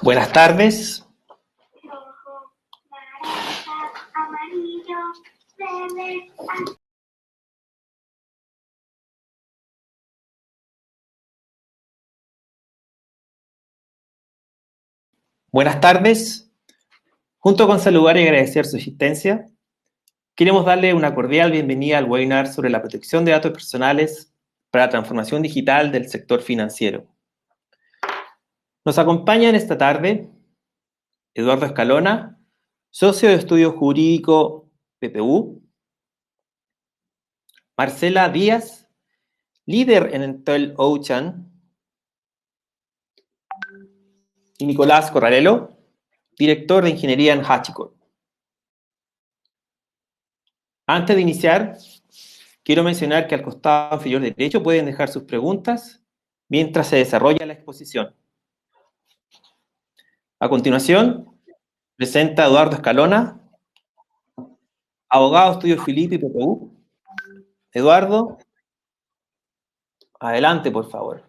Buenas tardes. Rojo, naranja, amarillo, verde, azul. Buenas tardes. Junto con saludar y agradecer su asistencia, queremos darle una cordial bienvenida al webinar sobre la protección de datos personales para la transformación digital del sector financiero. Nos acompañan esta tarde Eduardo Escalona, socio de estudio jurídico PPU, Marcela Díaz, líder en Entel Ocean, y Nicolás Corralelo, director de ingeniería en HashiCorp. Antes de iniciar, quiero mencionar que al costado inferior derecho pueden dejar sus preguntas mientras se desarrolla la exposición. A continuación, presenta a Eduardo Escalona, abogado de Estudios Filipe y PPU. Eduardo, adelante, por favor.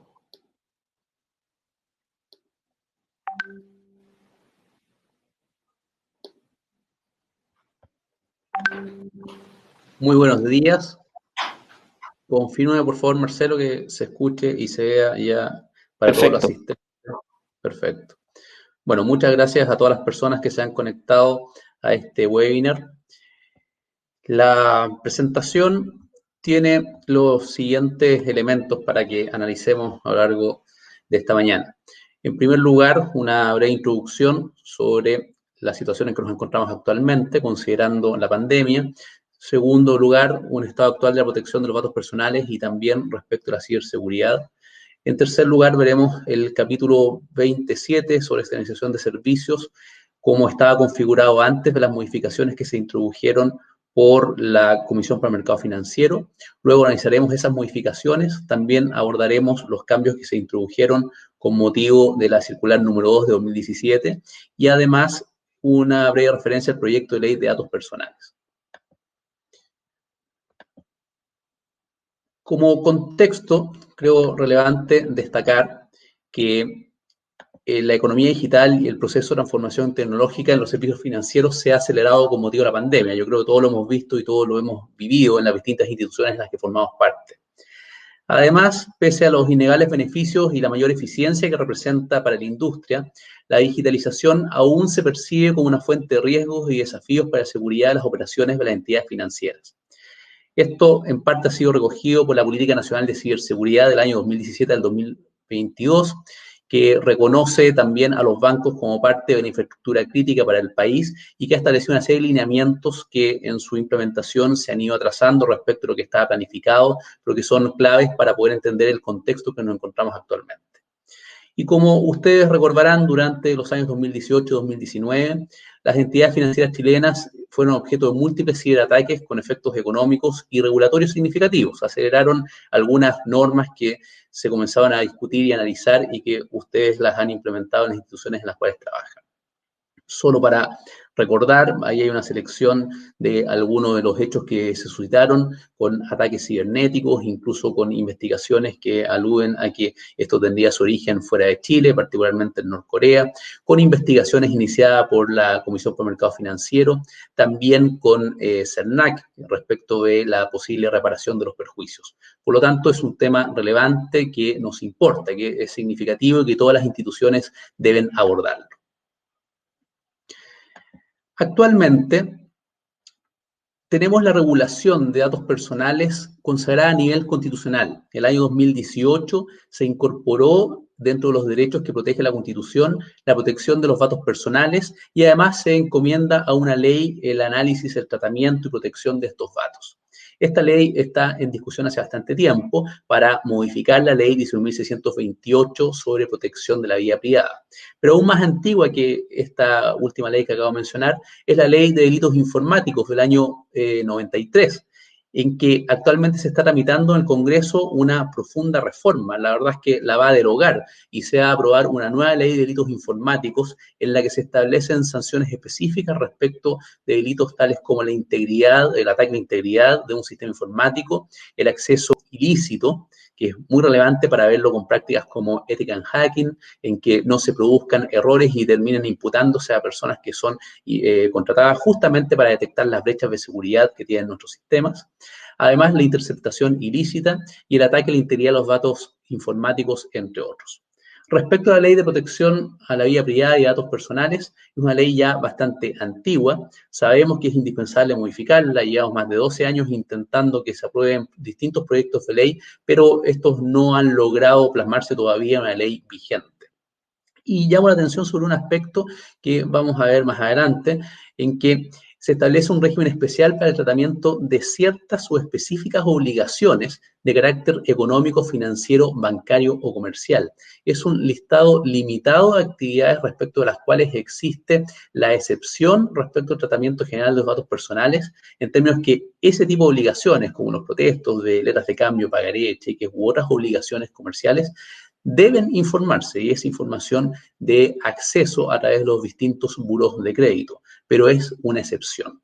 Muy buenos días. Confírmame, por favor, Marcelo, que se escuche y se vea ya para todos los asistentes. Perfecto. Bueno, muchas gracias a todas las personas que se han conectado a este webinar. La presentación tiene los siguientes elementos para que analicemos a lo largo de esta mañana. En primer lugar, una breve introducción sobre la situación en que nos encontramos actualmente, considerando la pandemia. Segundo lugar, un estado actual de la protección de los datos personales y también respecto a la ciberseguridad. En tercer lugar, veremos el capítulo 27 sobre externalización de servicios, cómo estaba configurado antes de las modificaciones que se introdujeron por la Comisión para el Mercado Financiero. Luego analizaremos esas modificaciones, también abordaremos los cambios que se introdujeron con motivo de la circular número 2 de 2017 y además una breve referencia al proyecto de ley de datos personales. Como contexto, creo relevante destacar que la economía digital y el proceso de transformación tecnológica en los servicios financieros se ha acelerado con motivo de la pandemia. Yo creo que todos lo hemos visto y todos lo hemos vivido en las distintas instituciones en las que formamos parte. Además, pese a los innegables beneficios y la mayor eficiencia que representa para la industria, la digitalización aún se percibe como una fuente de riesgos y desafíos para la seguridad de las operaciones de las entidades financieras. Esto en parte ha sido recogido por la Política Nacional de Ciberseguridad del año 2017 al 2022, que reconoce también a los bancos como parte de una infraestructura crítica para el país y que ha establecido una serie de lineamientos que en su implementación se han ido atrasando respecto a lo que estaba planificado, pero que son claves para poder entender el contexto que nos encontramos actualmente. Y como ustedes recordarán, durante los años 2018-2019, las entidades financieras chilenas fueron objeto de múltiples ciberataques con efectos económicos y regulatorios significativos. Aceleraron algunas normas que se comenzaban a discutir y analizar y que ustedes las han implementado en las instituciones en las cuales trabajan. Solo para recordar, ahí hay una selección de algunos de los hechos que se suscitaron con ataques cibernéticos, incluso con investigaciones que aluden a que esto tendría su origen fuera de Chile, particularmente en Norcorea, con investigaciones iniciadas por la Comisión para el Mercado Financiero, también con CERNAC respecto de la posible reparación de los perjuicios. Por lo tanto, es un tema relevante que nos importa, que es significativo y que todas las instituciones deben abordarlo. Actualmente, tenemos la regulación de datos personales consagrada a nivel constitucional. El año 2018 se incorporó dentro de los derechos que protege la Constitución la protección de los datos personales y además se encomienda a una ley el análisis, el tratamiento y protección de estos datos. Esta ley está en discusión hace bastante tiempo para modificar la ley 19.628 sobre protección de la vida privada. Pero aún más antigua que esta última ley que acabo de mencionar es la ley de delitos informáticos del año 93, en que actualmente se está tramitando en el Congreso una profunda reforma. La verdad es que la va a derogar y se va a aprobar una nueva ley de delitos informáticos en la que se establecen sanciones específicas respecto de delitos tales como la integridad, el ataque a la integridad de un sistema informático, el acceso ilícito, que es muy relevante para verlo con prácticas como Ethical Hacking, en que no se produzcan errores y terminen imputándose a personas que son contratadas justamente para detectar las brechas de seguridad que tienen nuestros sistemas. Además, la interceptación ilícita y el ataque a la integridad de los datos informáticos, entre otros. Respecto a la ley de protección a la vida privada y datos personales, es una ley ya bastante antigua. Sabemos que es indispensable modificarla. Llevamos más de 12 años intentando que se aprueben distintos proyectos de ley, pero estos no han logrado plasmarse todavía en una ley vigente. Y llamo la atención sobre un aspecto que vamos a ver más adelante, en que se establece un régimen especial para el tratamiento de ciertas o específicas obligaciones de carácter económico, financiero, bancario o comercial. Es un listado limitado de actividades respecto de las cuales existe la excepción respecto al tratamiento general de los datos personales, en términos que ese tipo de obligaciones, como los protestos de letras de cambio, pagaré, cheques u otras obligaciones comerciales, deben informarse, y es información de acceso a través de los distintos buros de crédito, pero es una excepción.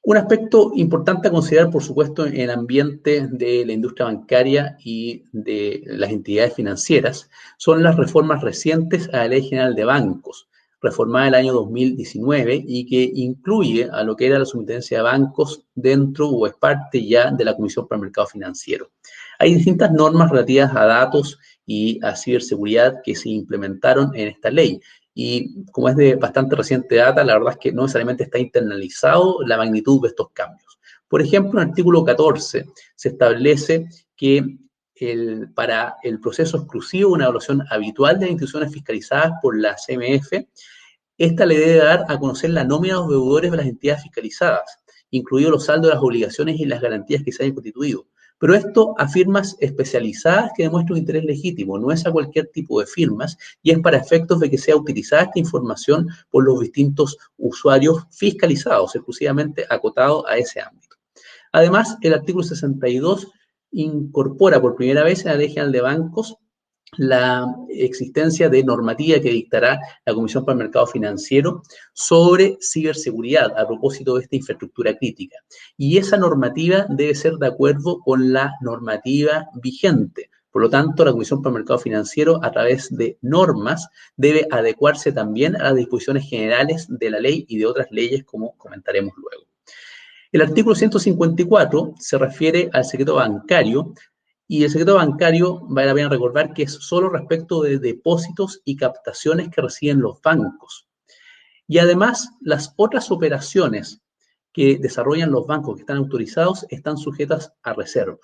Un aspecto importante a considerar, por supuesto, en el ambiente de la industria bancaria y de las entidades financieras son las reformas recientes a la Ley General de Bancos, reformada en el año 2019 y que incluye a lo que era la Superintendencia de Bancos dentro o es parte ya de la Comisión para el Mercado Financiero. Hay distintas normas relativas a datos y a ciberseguridad que se implementaron en esta ley. Y como es de bastante reciente data, la verdad es que no necesariamente está internalizado la magnitud de estos cambios. Por ejemplo, en el artículo 14 se establece que para el proceso exclusivo, una evaluación habitual de las instituciones fiscalizadas por la CMF, esta le debe dar a conocer la nómina de los deudores de las entidades fiscalizadas, incluidos los saldos de las obligaciones y las garantías que se hayan constituido. Pero esto a firmas especializadas que demuestran un interés legítimo, no es a cualquier tipo de firmas y es para efectos de que sea utilizada esta información por los distintos usuarios fiscalizados, exclusivamente acotado a ese ámbito. Además, el artículo 62 incorpora por primera vez en la Ley General de Bancos la existencia de normativa que dictará la Comisión para el Mercado Financiero sobre ciberseguridad a propósito de esta infraestructura crítica. Y esa normativa debe ser de acuerdo con la normativa vigente. Por lo tanto, la Comisión para el Mercado Financiero, a través de normas, debe adecuarse también a las disposiciones generales de la ley y de otras leyes, como comentaremos luego. El artículo 154 se refiere al secreto bancario, y el secreto bancario, vale la pena recordar que es solo respecto de depósitos y captaciones que reciben los bancos. Y además, las otras operaciones que desarrollan los bancos que están autorizados están sujetas a reserva.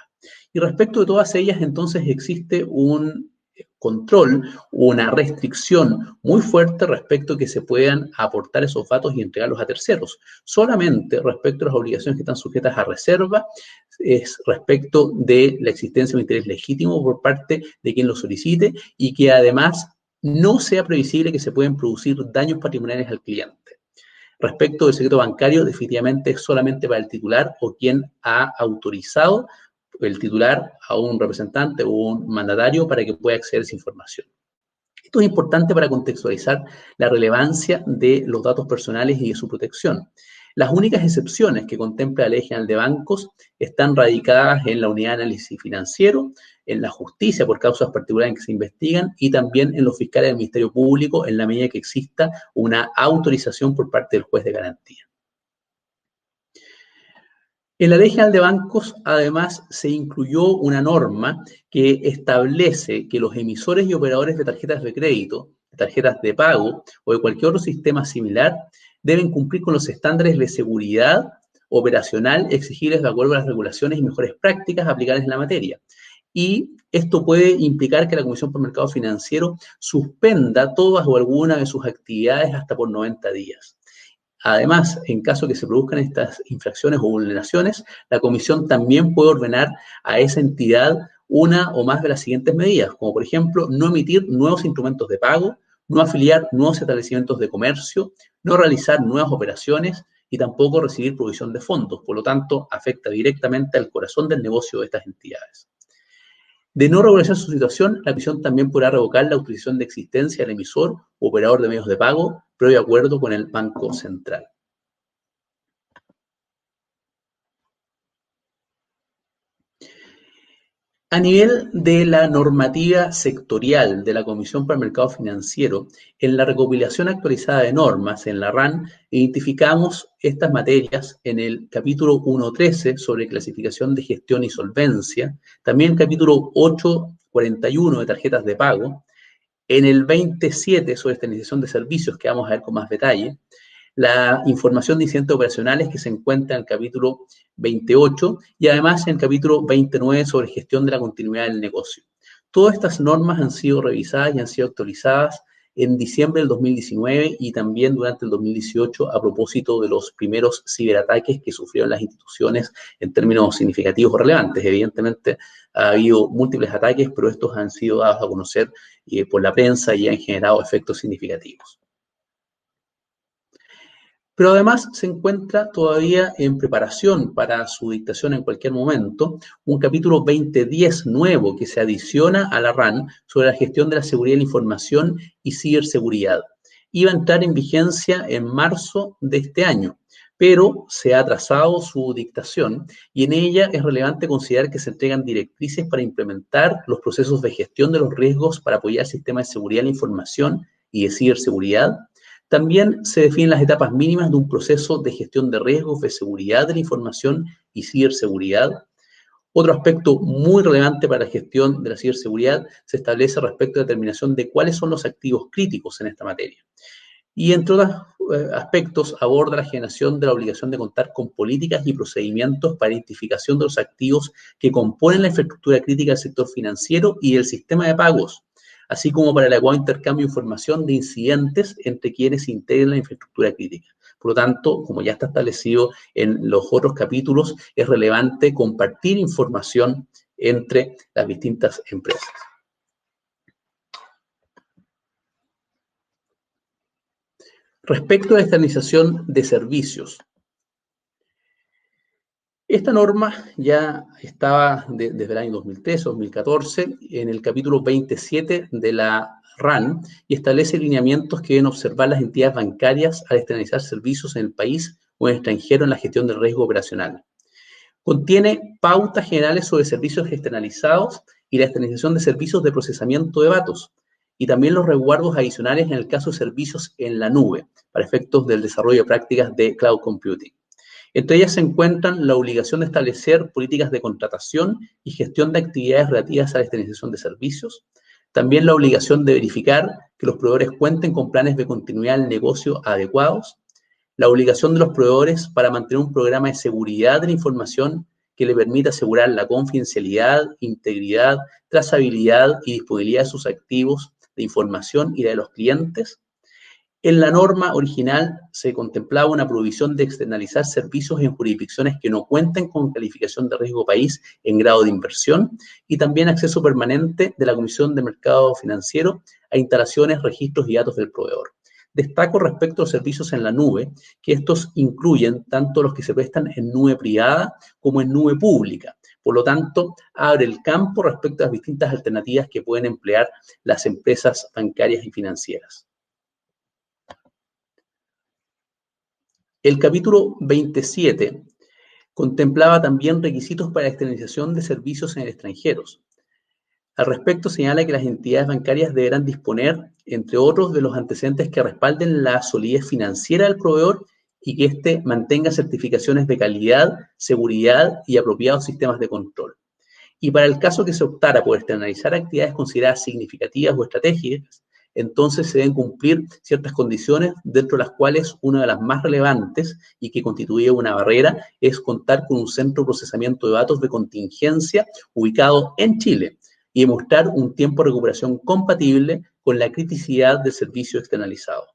Y respecto de todas ellas, entonces existe un control, una restricción muy fuerte respecto a que se puedan aportar esos datos y entregarlos a terceros. Solamente respecto a las obligaciones que están sujetas a reserva es respecto de la existencia de un interés legítimo por parte de quien lo solicite y que además no sea previsible que se pueden producir daños patrimoniales al cliente. Respecto del secreto bancario, definitivamente es solamente para el titular o quien ha autorizado el titular a un representante o un mandatario para que pueda acceder a esa información. Esto es importante para contextualizar la relevancia de los datos personales y de su protección. Las únicas excepciones que contempla la Ley General de Bancos están radicadas en la Unidad de Análisis Financiero, en la justicia por causas particulares en que se investigan y también en los fiscales del Ministerio Público en la medida que exista una autorización por parte del juez de garantía. En la Ley General de Bancos, además, se incluyó una norma que establece que los emisores y operadores de tarjetas de crédito, de tarjetas de pago o de cualquier otro sistema similar deben cumplir con los estándares de seguridad operacional exigibles de acuerdo a las regulaciones y mejores prácticas aplicables en la materia. Y esto puede implicar que la Comisión para el Mercado Financiero suspenda todas o alguna de sus actividades hasta por 90 días. Además, en caso que se produzcan estas infracciones o vulneraciones, la Comisión también puede ordenar a esa entidad una o más de las siguientes medidas, como por ejemplo, no emitir nuevos instrumentos de pago, no afiliar nuevos establecimientos de comercio, no realizar nuevas operaciones y tampoco recibir provisión de fondos. Por lo tanto, afecta directamente al corazón del negocio de estas entidades. De no regularizar su situación, la Comisión también podrá revocar la autorización de existencia del emisor o operador de medios de pago, previo acuerdo con el Banco Central. A nivel de la normativa sectorial de la Comisión para el Mercado Financiero, en la recopilación actualizada de normas, en la RAN, identificamos estas materias en el capítulo 1.13 sobre clasificación de gestión y solvencia, también el capítulo 8.41 de tarjetas de pago, en el 27 sobre externalización de servicios, que vamos a ver con más detalle, la información de incidentes operacionales que se encuentra en el capítulo 28 y además en el capítulo 29 sobre gestión de la continuidad del negocio. Todas estas normas han sido revisadas y han sido actualizadas en diciembre del 2019 y también durante el 2018 a propósito de los primeros ciberataques que sufrieron las instituciones en términos significativos o relevantes. Evidentemente ha habido múltiples ataques, pero estos han sido dados a conocer por la prensa y han generado efectos significativos. Pero además se encuentra todavía en preparación para su dictación en cualquier momento un capítulo 2010 nuevo que se adiciona a la RAN sobre la gestión de la seguridad de la información y ciberseguridad. Iba a entrar en vigencia en marzo de este año, pero se ha atrasado su dictación y en ella es relevante considerar que se entregan directrices para implementar los procesos de gestión de los riesgos para apoyar sistemas de seguridad de la información y de ciberseguridad. También se definen las etapas mínimas de un proceso de gestión de riesgos de seguridad de la información y ciberseguridad. Otro aspecto muy relevante para la gestión de la ciberseguridad se establece respecto a la determinación de cuáles son los activos críticos en esta materia. Y entre otros aspectos aborda la generación de la obligación de contar con políticas y procedimientos para identificación de los activos que componen la infraestructura crítica del sector financiero y del sistema de pagos, así como para el adecuado intercambio de información de incidentes entre quienes integran la infraestructura crítica. Por lo tanto, como ya está establecido en los otros capítulos, es relevante compartir información entre las distintas empresas. Respecto a la externalización de servicios, esta norma ya estaba desde el año 2013-2014 en el capítulo 27 de la RAN y establece lineamientos que deben observar las entidades bancarias al externalizar servicios en el país o en el extranjero en la gestión del riesgo operacional. Contiene pautas generales sobre servicios externalizados y la externalización de servicios de procesamiento de datos y también los resguardos adicionales en el caso de servicios en la nube para efectos del desarrollo de prácticas de cloud computing. Entre ellas se encuentran la obligación de establecer políticas de contratación y gestión de actividades relativas a la externalización de servicios, también la obligación de verificar que los proveedores cuenten con planes de continuidad del negocio adecuados, la obligación de los proveedores para mantener un programa de seguridad de la información que le permita asegurar la confidencialidad, integridad, trazabilidad y disponibilidad de sus activos de información y la de los clientes. En la norma original se contemplaba una prohibición de externalizar servicios en jurisdicciones que no cuenten con calificación de riesgo país en grado de inversión y también acceso permanente de la Comisión de Mercado Financiero a instalaciones, registros y datos del proveedor. Destaco respecto a los servicios en la nube, que estos incluyen tanto los que se prestan en nube privada como en nube pública. Por lo tanto, abre el campo respecto a las distintas alternativas que pueden emplear las empresas bancarias y financieras. El capítulo 27 contemplaba también requisitos para la externalización de servicios en extranjeros. Al respecto, señala que las entidades bancarias deberán disponer, entre otros, de los antecedentes que respalden la solidez financiera del proveedor y que éste mantenga certificaciones de calidad, seguridad y apropiados sistemas de control. Y para el caso que se optara por externalizar actividades consideradas significativas o estratégicas, entonces se deben cumplir ciertas condiciones, dentro de las cuales una de las más relevantes y que constituye una barrera es contar con un centro de procesamiento de datos de contingencia ubicado en Chile y demostrar un tiempo de recuperación compatible con la criticidad del servicio externalizado.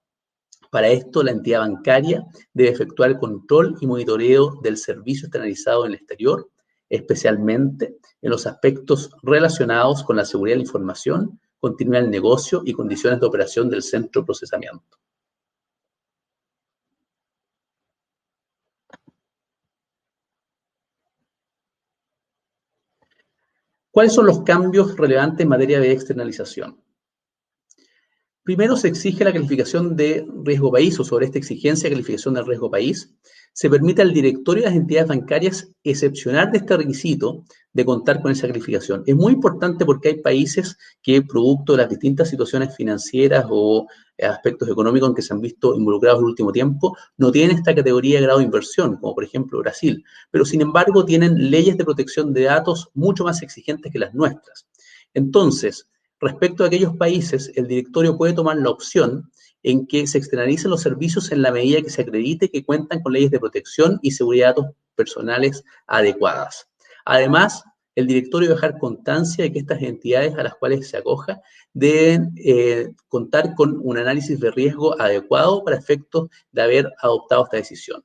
Para esto, la entidad bancaria debe efectuar el control y monitoreo del servicio externalizado en el exterior, especialmente en los aspectos relacionados con la seguridad de la información, continuidad del negocio y condiciones de operación del centro de procesamiento. ¿Cuáles son los cambios relevantes en materia de externalización? Primero, se exige la calificación de riesgo país, o sobre esta exigencia de calificación del riesgo país, se permite al directorio de las entidades bancarias excepcionar de este requisito de contar con esa calificación. Es muy importante porque hay países que, producto de las distintas situaciones financieras o aspectos económicos en que se han visto involucrados en el último tiempo, no tienen esta categoría de grado de inversión, como por ejemplo Brasil, pero sin embargo tienen leyes de protección de datos mucho más exigentes que las nuestras. Entonces, respecto a aquellos países, el directorio puede tomar la opción en que se externalicen los servicios en la medida que se acredite que cuentan con leyes de protección y seguridad de datos personales adecuadas. Además, el directorio debe dejar constancia de que estas entidades a las cuales se acoja deben contar con un análisis de riesgo adecuado para efectos de haber adoptado esta decisión.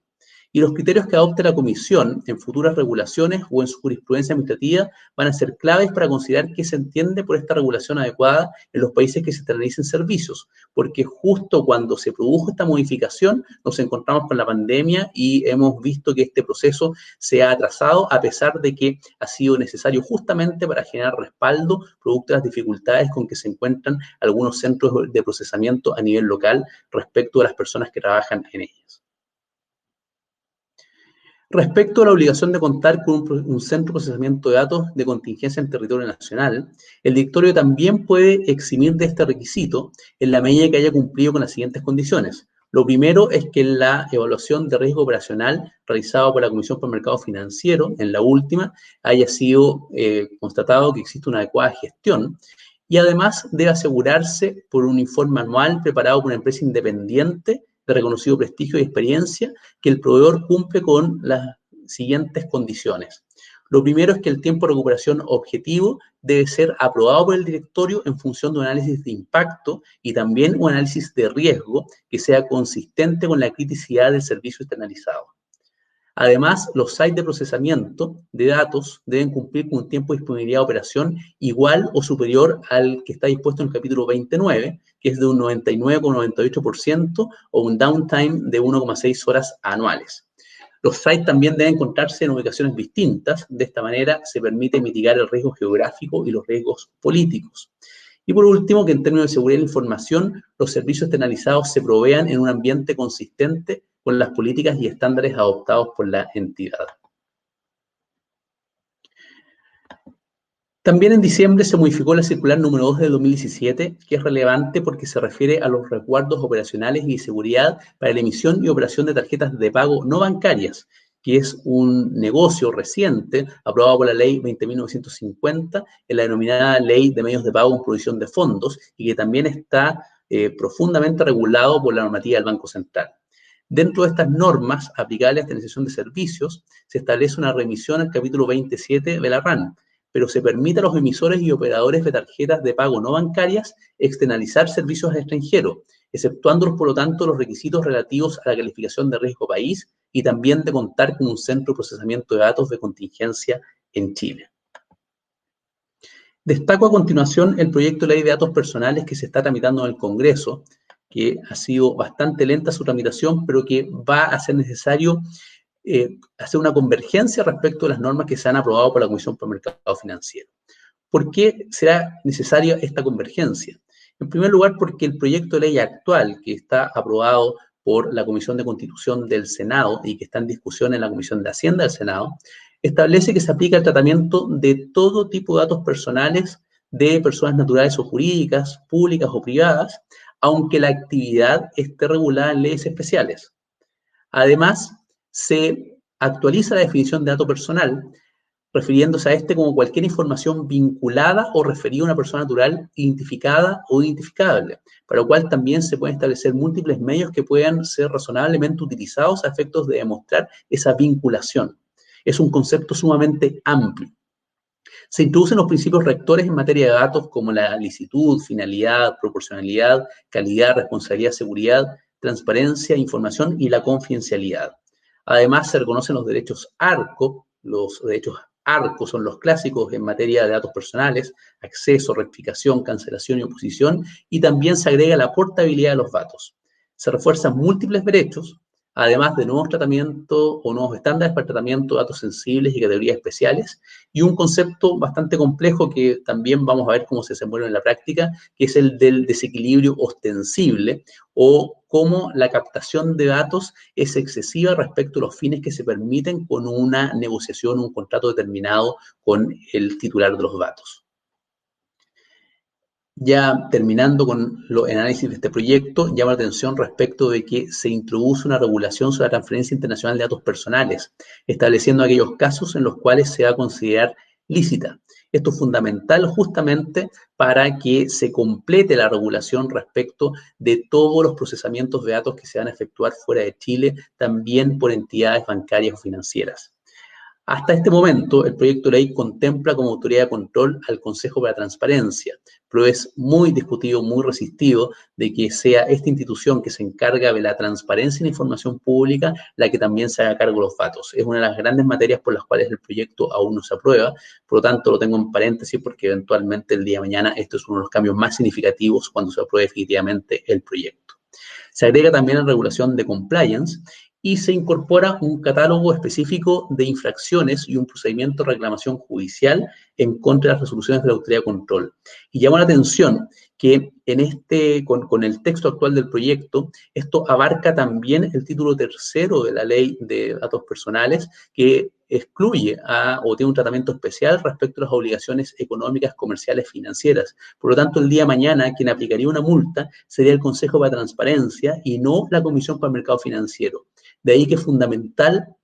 Y los criterios que adopte la Comisión en futuras regulaciones o en su jurisprudencia administrativa van a ser claves para considerar qué se entiende por esta regulación adecuada en los países que se externalicen servicios, porque justo cuando se produjo esta modificación nos encontramos con la pandemia y hemos visto que este proceso se ha atrasado a pesar de que ha sido necesario justamente para generar respaldo producto de las dificultades con que se encuentran algunos centros de procesamiento a nivel local respecto a las personas que trabajan en ellas. Respecto a la obligación de contar con un centro de procesamiento de datos de contingencia en territorio nacional, el directorio también puede eximir de este requisito en la medida que haya cumplido con las siguientes condiciones. Lo primero es que en la evaluación de riesgo operacional realizada por la Comisión por el Mercado Financiero, en la última, haya sido constatado que existe una adecuada gestión y además debe asegurarse por un informe anual preparado por una empresa independiente de reconocido prestigio y experiencia, que el proveedor cumple con las siguientes condiciones. Lo primero es que el tiempo de recuperación objetivo debe ser aprobado por el directorio en función de un análisis de impacto y también un análisis de riesgo que sea consistente con la criticidad del servicio externalizado. Además, los sites de procesamiento de datos deben cumplir con un tiempo de disponibilidad de operación igual o superior al que está dispuesto en el capítulo 29, que es de un 99,98% o un downtime de 1,6 horas anuales. Los sites también deben encontrarse en ubicaciones distintas, de esta manera se permite mitigar el riesgo geográfico y los riesgos políticos. Y por último, que en términos de seguridad de la información, los servicios externalizados se provean en un ambiente consistente con las políticas y estándares adoptados por la entidad. También en diciembre se modificó la circular número 2 de 2017, que es relevante porque se refiere a los resguardos operacionales y de seguridad para la emisión y operación de tarjetas de pago no bancarias, que es un negocio reciente aprobado por la ley 20.950, en la denominada Ley de Medios de Pago con Provisión de Fondos, y que también está profundamente regulado por la normativa del Banco Central. Dentro de estas normas aplicables a la externalización de servicios, se establece una remisión al capítulo 27 de la RAN, pero se permite a los emisores y operadores de tarjetas de pago no bancarias externalizar servicios al extranjero, exceptuándolos, por lo tanto, los requisitos relativos a la calificación de riesgo país y también de contar con un centro de procesamiento de datos de contingencia en Chile. Destaco a continuación el proyecto de ley de datos personales que se está tramitando en el Congreso, que ha sido bastante lenta su tramitación, pero que va a ser necesario hacer una convergencia respecto a las normas que se han aprobado por la Comisión por el Mercado Financiero. ¿Por qué será necesaria esta convergencia? En primer lugar, porque el proyecto de ley actual que está aprobado por la Comisión de Constitución del Senado y que está en discusión en la Comisión de Hacienda del Senado, establece que se aplica el tratamiento de todo tipo de datos personales de personas naturales o jurídicas, públicas o privadas, aunque la actividad esté regulada en leyes especiales. Además, se actualiza la definición de dato personal, refiriéndose a este como cualquier información vinculada o referida a una persona natural identificada o identificable, para lo cual también se pueden establecer múltiples medios que puedan ser razonablemente utilizados a efectos de demostrar esa vinculación. Es un concepto sumamente amplio. Se introducen los principios rectores en materia de datos como la licitud, finalidad, proporcionalidad, calidad, responsabilidad, seguridad, transparencia, información y la confidencialidad. Además, se reconocen los derechos ARCO. Los derechos ARCO son los clásicos en materia de datos personales: acceso, rectificación, cancelación y oposición, y también se agrega la portabilidad de los datos. Se refuerzan múltiples derechos. además de nuevos tratamientos o nuevos estándares para el tratamiento de datos sensibles y categorías especiales, y un concepto bastante complejo que también vamos a ver cómo se desenvuelve en la práctica, que es el del desequilibrio ostensible, o cómo la captación de datos es excesiva respecto a los fines que se permiten con una negociación, un contrato determinado con el titular de los datos. Ya terminando con el análisis de este proyecto, llama la atención respecto de que se introduce una regulación sobre la transferencia internacional de datos personales, estableciendo aquellos casos en los cuales se va a considerar lícita. Esto es fundamental justamente para que se complete la regulación respecto de todos los procesamientos de datos que se van a efectuar fuera de Chile, también por entidades bancarias o financieras. Hasta este momento, el proyecto de ley contempla como autoridad de control al Consejo para la Transparencia, pero es muy discutido, muy resistido de que sea esta institución que se encarga de la transparencia en la información pública la que también se haga cargo de los datos. Es una de las grandes materias por las cuales el proyecto aún no se aprueba, por lo tanto lo tengo en paréntesis porque eventualmente el día de mañana esto es uno de los cambios más significativos cuando se apruebe definitivamente el proyecto. Se agrega también la regulación de compliance y se incorpora un catálogo específico de infracciones y un procedimiento de reclamación judicial en contra de las resoluciones de la autoridad de control. Y llama la atención que con el texto actual del proyecto, esto abarca también el título tercero de la Ley de Datos Personales, que excluye o tiene un tratamiento especial respecto a las obligaciones económicas, comerciales, financieras. Por lo tanto, el día de mañana, quien aplicaría una multa sería el Consejo para Transparencia y no la Comisión para el Mercado Financiero. De ahí que es fundamental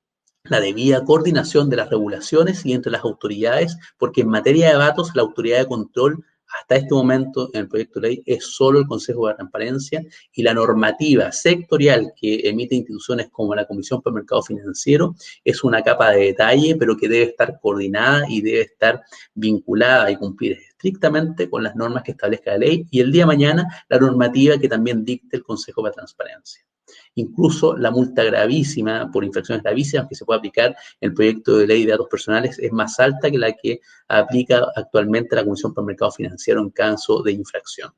la debida coordinación de las regulaciones y entre las autoridades, porque en materia de datos, la autoridad de control hasta este momento en el proyecto de ley es solo el Consejo de Transparencia, y la normativa sectorial que emite instituciones como la Comisión para el Mercado Financiero es una capa de detalle, pero que debe estar coordinada y debe estar vinculada y cumplir estrictamente con las normas que establezca la ley, y el día de mañana la normativa que también dicte el Consejo para Transparencia. Incluso la multa gravísima por infracciones gravísimas que se puede aplicar en el proyecto de ley de datos personales es más alta que la que aplica actualmente la Comisión para el Mercado Financiero en caso de infracción.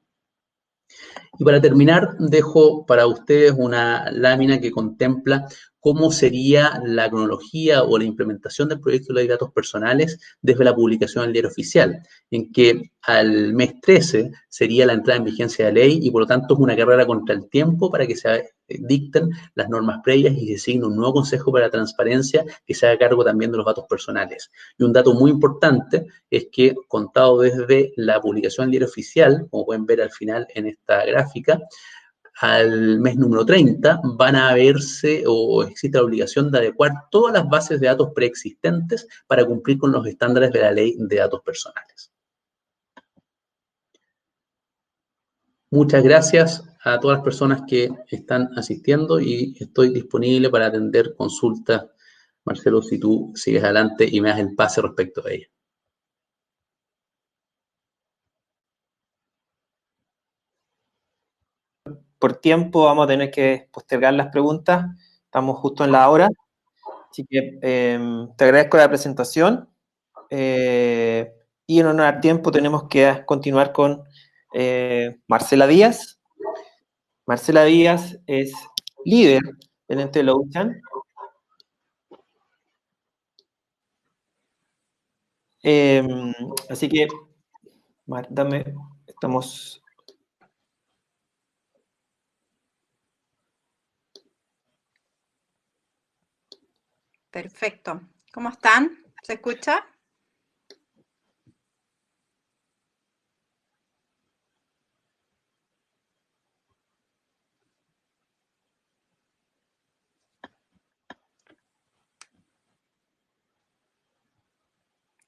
Y para terminar, dejo para ustedes una lámina que contempla cómo sería la cronología o la implementación del proyecto de ley de datos personales desde la publicación del diario oficial, en que al mes 13 sería la entrada en vigencia de la ley y por lo tanto es una carrera contra el tiempo para que se dicten las normas previas y se designe un nuevo Consejo para la Transparencia que se haga cargo también de los datos personales. Y un dato muy importante es que, contado desde la publicación del diario oficial, como pueden ver al final en esta gráfica, al mes número 30 van a verse o existe la obligación de adecuar todas las bases de datos preexistentes para cumplir con los estándares de la ley de datos personales. Muchas gracias a todas las personas que están asistiendo y estoy disponible para atender consultas. Marcelo, si tú sigues adelante y me das el pase respecto a ella. Por tiempo vamos a tener que postergar las preguntas. Estamos justo en la hora. Así que te agradezco la presentación. Y en honor al tiempo tenemos que continuar con Marcela Díaz. Marcela Díaz es líder del ente de Ocean. Así que, estamos... Perfecto. ¿Cómo están? ¿Se escucha?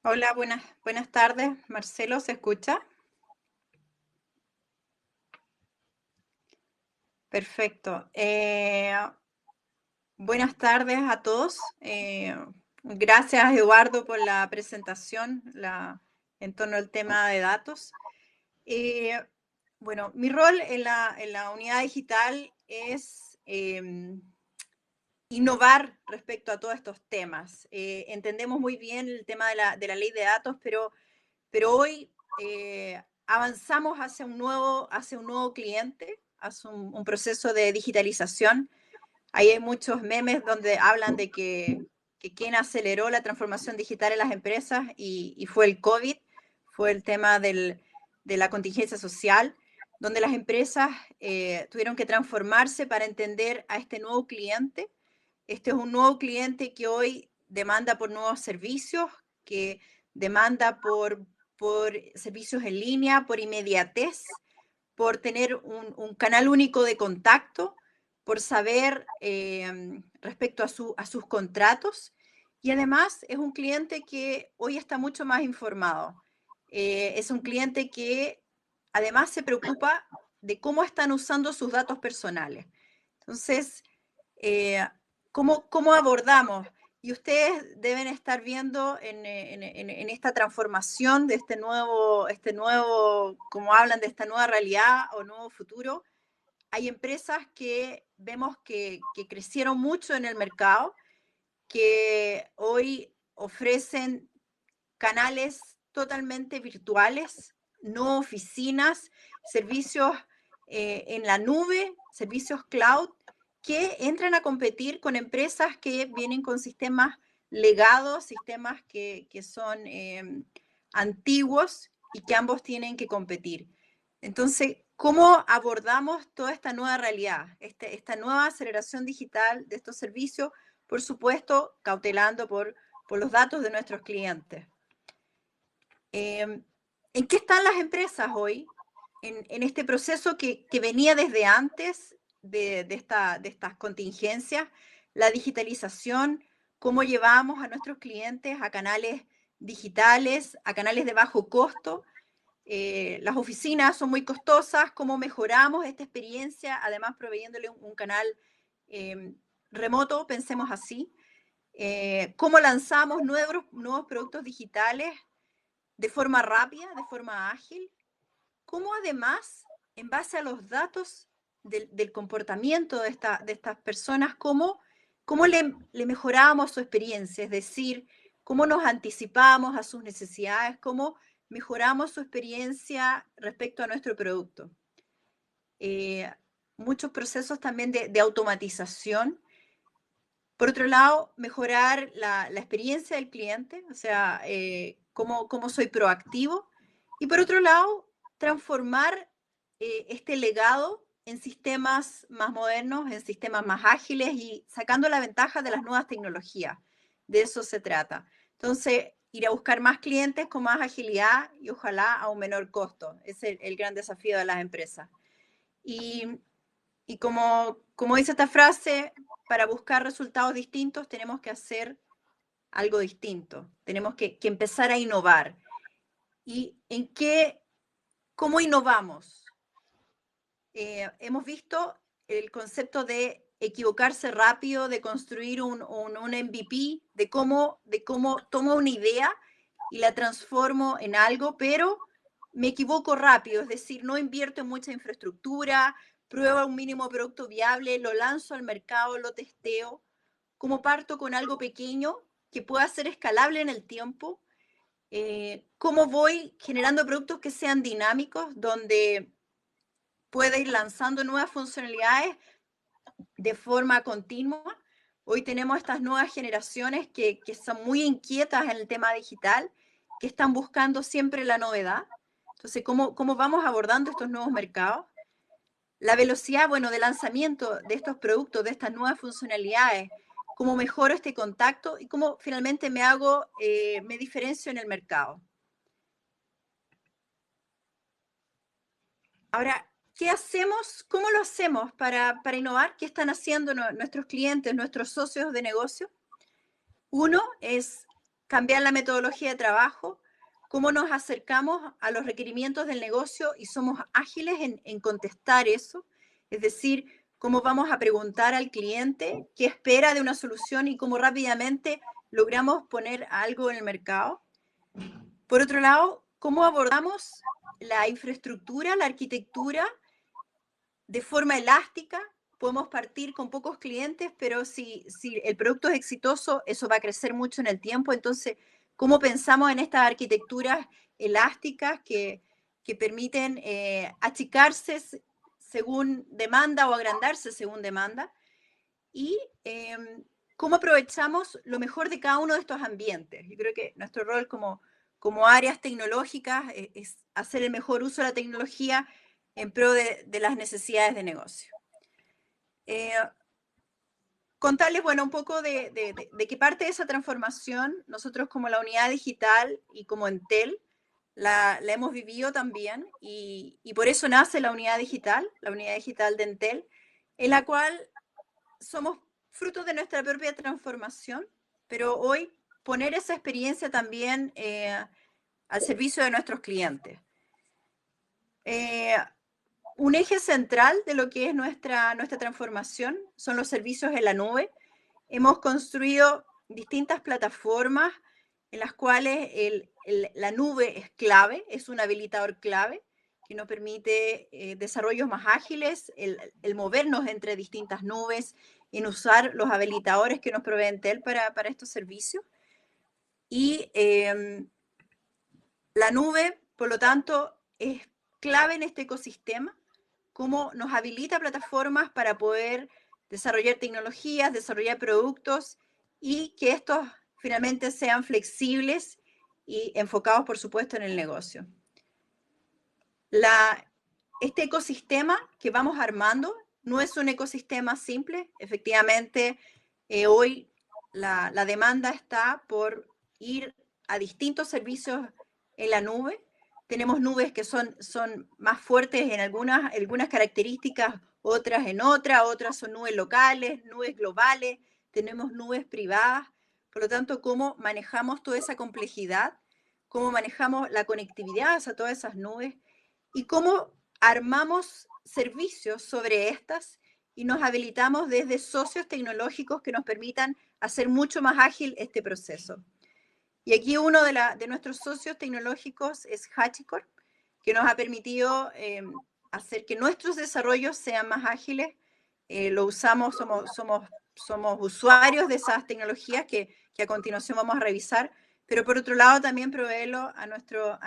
Hola, buenas tardes. Marcelo, ¿se escucha? Perfecto. Buenas tardes a todos. Gracias, Eduardo, por la presentación en torno al tema de datos. Bueno, mi rol en la unidad digital es innovar respecto a todos estos temas. Entendemos muy bien el tema de la ley de datos, pero hoy avanzamos hacia un nuevo cliente, hacia un proceso de digitalización Ahí hay muchos memes donde hablan de que quien aceleró la transformación digital en las empresas y fue el COVID, fue el tema de la contingencia social, donde las empresas tuvieron que transformarse para entender a este nuevo cliente. Este es un nuevo cliente que hoy demanda por nuevos servicios, que demanda por servicios en línea, por inmediatez, por tener un canal único de contacto, por saber respecto a sus contratos. Y además es un cliente que hoy está mucho más informado. Es un cliente que además se preocupa de cómo están usando sus datos personales. Entonces, ¿cómo abordamos? Y ustedes deben estar viendo en esta transformación de este nuevo, como hablan de esta nueva realidad o nuevo futuro, hay empresas que vemos que crecieron mucho en el mercado, que hoy ofrecen canales totalmente virtuales, no oficinas, servicios en la nube, servicios cloud, que entran a competir con empresas que vienen con sistemas legados, sistemas que son antiguos y que ambos tienen que competir. Entonces, ¿cómo abordamos toda esta nueva realidad, esta nueva aceleración digital de estos servicios? Por supuesto, cautelando por los datos de nuestros clientes. ¿En qué están las empresas hoy? En este proceso que venía desde antes de estas contingencias, la digitalización, cómo llevamos a nuestros clientes a canales digitales, a canales de bajo costo. Las oficinas son muy costosas, cómo mejoramos esta experiencia, además proveyéndole un canal remoto, pensemos así. Cómo lanzamos nuevos productos digitales de forma rápida, de forma ágil, cómo además, en base a los datos del comportamiento de estas personas, cómo le mejorábamos su experiencia, es decir, cómo nos anticipábamos a sus necesidades, cómo mejoramos su experiencia respecto a nuestro producto. Muchos procesos también de automatización. Por otro lado, mejorar la experiencia del cliente, o sea, cómo soy proactivo. Y por otro lado, transformar este legado en sistemas más modernos, en sistemas más ágiles y sacando la ventaja de las nuevas tecnologías. De eso se trata. Entonces, ir a buscar más clientes con más agilidad y ojalá a un menor costo. Es el gran desafío de las empresas. Y como dice esta frase, para buscar resultados distintos tenemos que hacer algo distinto, tenemos que empezar a innovar. ¿Y cómo innovamos? Hemos visto el concepto de equivocarse rápido, de construir un MVP, de cómo tomo una idea y la transformo en algo, pero me equivoco rápido, es decir, no invierto en mucha infraestructura, pruebo un mínimo producto viable, lo lanzo al mercado, lo testeo, cómo parto con algo pequeño que pueda ser escalable en el tiempo, cómo voy generando productos que sean dinámicos, donde pueda ir lanzando nuevas funcionalidades de forma continua. Hoy tenemos estas nuevas generaciones que son muy inquietas en el tema digital, que están buscando siempre la novedad. Entonces, ¿cómo vamos abordando estos nuevos mercados? La velocidad, bueno, de lanzamiento de estos productos, de estas nuevas funcionalidades, cómo mejoro este contacto y cómo finalmente me diferencio en el mercado. Ahora, ¿qué hacemos? ¿Cómo lo hacemos para innovar? ¿Qué están haciendo nuestros clientes, nuestros socios de negocio? Uno es cambiar la metodología de trabajo, cómo nos acercamos a los requerimientos del negocio y somos ágiles en contestar eso, es decir, cómo vamos a preguntar al cliente qué espera de una solución y cómo rápidamente logramos poner algo en el mercado. Por otro lado, cómo abordamos la infraestructura, la arquitectura de forma elástica. Podemos partir con pocos clientes, pero si el producto es exitoso, eso va a crecer mucho en el tiempo. Entonces, ¿cómo pensamos en estas arquitecturas elásticas que permiten achicarse según demanda o agrandarse según demanda? y cómo aprovechamos lo mejor de cada uno de estos ambientes. Yo creo que nuestro rol como áreas tecnológicas es hacer el mejor uso de la tecnología en pro de las necesidades de negocio. Contarles, bueno, un poco de qué parte de esa transformación nosotros como la unidad digital y como Entel la hemos vivido también, y por eso nace la unidad digital de Entel, en la cual somos frutos de nuestra propia transformación, pero hoy poner esa experiencia también al servicio de nuestros clientes. Un eje central de lo que es nuestra transformación son los servicios en la nube. Hemos construido distintas plataformas en las cuales la nube es clave, es un habilitador clave que nos permite desarrollos más ágiles, el movernos entre distintas nubes, en usar los habilitadores que nos provee Entel para estos servicios. Y la nube, por lo tanto, es clave en este ecosistema, cómo nos habilita plataformas para poder desarrollar tecnologías, desarrollar productos y que estos finalmente sean flexibles y enfocados, por supuesto, en el negocio. Este ecosistema que vamos armando no es un ecosistema simple. Efectivamente, hoy la demanda está por ir a distintos servicios en la nube. Tenemos nubes que son más fuertes en algunas características, otras en otras son nubes locales, nubes globales, tenemos nubes privadas. Por lo tanto, cómo manejamos toda esa complejidad, cómo manejamos la conectividad a todas esas nubes y cómo armamos servicios sobre estas y nos habilitamos desde socios tecnológicos que nos permitan hacer mucho más ágil este proceso. Y aquí uno de nuestros socios tecnológicos es HashiCorp, que nos ha permitido hacer que nuestros desarrollos sean más ágiles. Lo usamos, somos usuarios de esas tecnologías que a continuación vamos a revisar, pero por otro lado también proveerlo a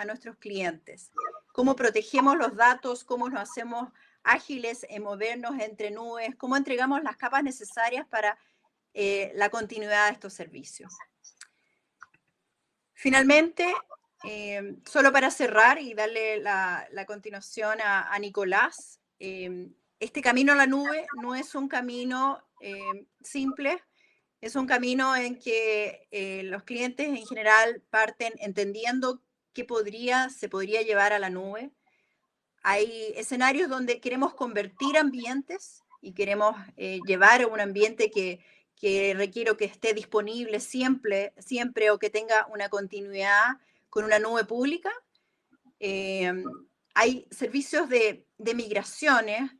nuestros clientes. Cómo protegemos los datos, cómo nos hacemos ágiles en movernos entre nubes, cómo entregamos las capas necesarias para la continuidad de estos servicios. Finalmente, solo para cerrar y darle la continuación a Nicolás, este camino a la nube no es un camino simple, es un camino en que los clientes en general parten entendiendo qué se podría llevar a la nube. Hay escenarios donde queremos convertir ambientes y queremos llevar a un ambiente que requiero que esté disponible siempre o que tenga una continuidad con una nube pública. Hay servicios de migraciones,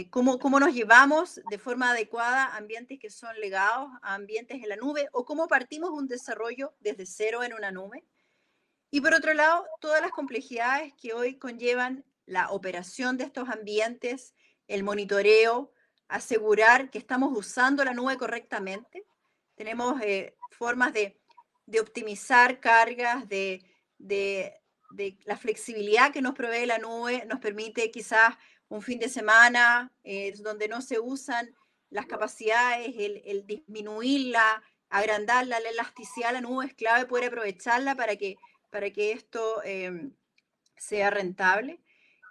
cómo nos llevamos de forma adecuada a ambientes que son legados a ambientes en la nube, o cómo partimos un desarrollo desde cero en una nube. Y por otro lado, todas las complejidades que hoy conllevan la operación de estos ambientes, el monitoreo, asegurar que estamos usando la nube correctamente. Tenemos formas de optimizar cargas, de la flexibilidad que nos provee la nube, nos permite quizás un fin de semana donde no se usan las capacidades, el disminuirla, agrandarla, la elasticidad de la nube es clave poder aprovecharla para que esto sea rentable.